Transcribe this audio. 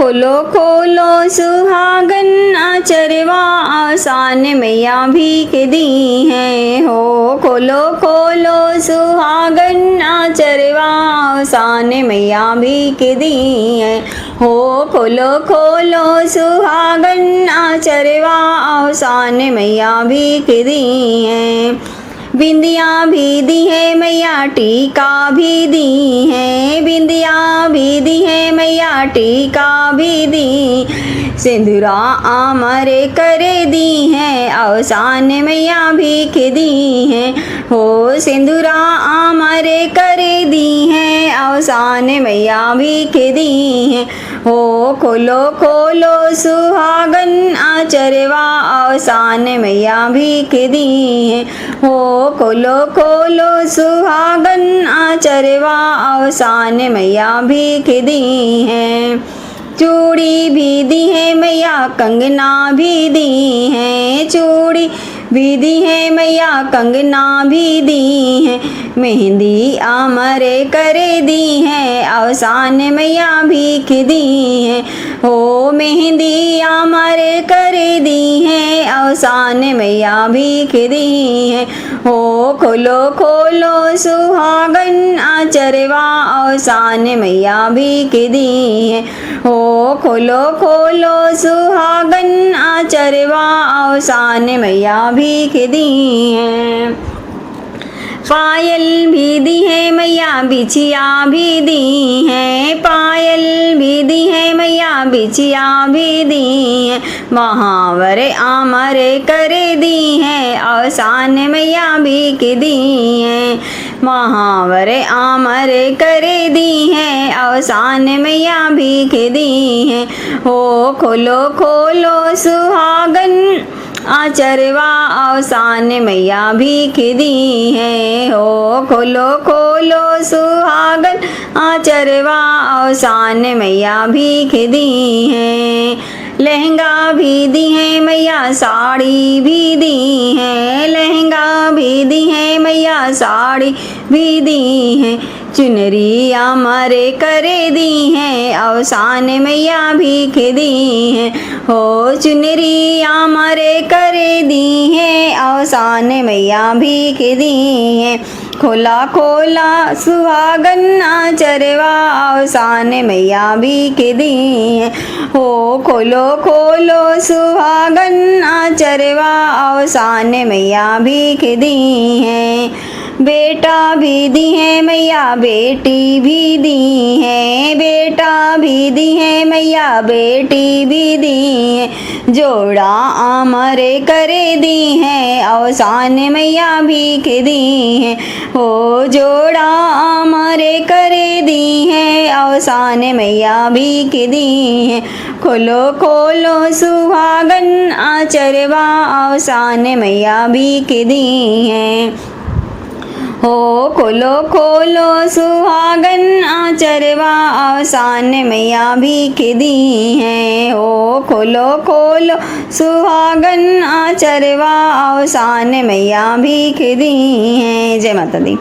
खोलो खोलो सुहागन आचरवा आसान मैया भीख दी है हो। खोलो खोलो सुहागन आचरवा आसान मैया भीख दी है हो। खोलो खोलो सुहागन आचरवा आसान मैया भीख दी है। बिंदिया भी दी है मैया टीका भी दी है। बिंदिया भी दी है मैया टीका भी दी। सिंदूरा आमरे करे दी है आसान मैया भीख दी है हो। सिंदूरा आमरे करे दी है आसान मैया भीख दी है हो। खोलो खोलो सुहागन आचरवा आसान मैया भीख दी है हो। खोलो खोलो सुहागन आचरवा आसान मैया भीख दी है। चूड़ी भी दी है मैया कंगना भी दी है। चूड़ी भी दी है मैया कंगना भी दी है। मेहंदी आमरे करे दी है आसान मैया भीख दी है हो। मेहंदी आमरे करे दी है आसान मैया भीख दी है हो। खोलो खोलो सुहागन आचरवा आसान मैया भीख दी है हो। खोलो खोलो सुहागन आचरवा आसान मैया भीख दी है। पायल भी दी है मैया बिछिया भी दी है। पायल भी दी है मैया बिछिया भी दी है। महावर आमरे करे दी है आसान मैया भीख दी है। महावर आमरे करे दी है आसान मैया भीख दी है हो। खोलो खोलो सुहागन आचरवा आसान मैया भीख दी है हो। खोलो खोलो सुहागन आचरवा आसान मैया भीख दी है। लहंगा भी दी है मैया साड़ी भी दी है। लहंगा भी दी है मैया साड़ी भी दी है। चुनरी आमरे करे दी है आसान मैया भीख दी है हो। चुनरी आमरे करे दी है आसान मैया भीख दी है। खोला खोला सुहागन आचरवा आसान मैया भीख दी है हो। खोलो खोलो सुहागन आचरवा आसान मैया भीख दी है। बेटा भी दी है मैया बेटी भी दी है। बेटा भी दी है मैया बेटी भी दी है। जोड़ा आमरे करे दी है आसान मैया भीख दी है हो। जोड़ा आमरे करे दी है आसान मैया भीख दी है। खोलो खोलो सुहागन आचरवा आसान मैया भीख दी है हो। खोलो खोलो सुहागन आचरवा आसान मैया भीख दी है हो। खोलो खोलो सुहागन आचरवा आसान मैया भीख दी है। जय माता दी।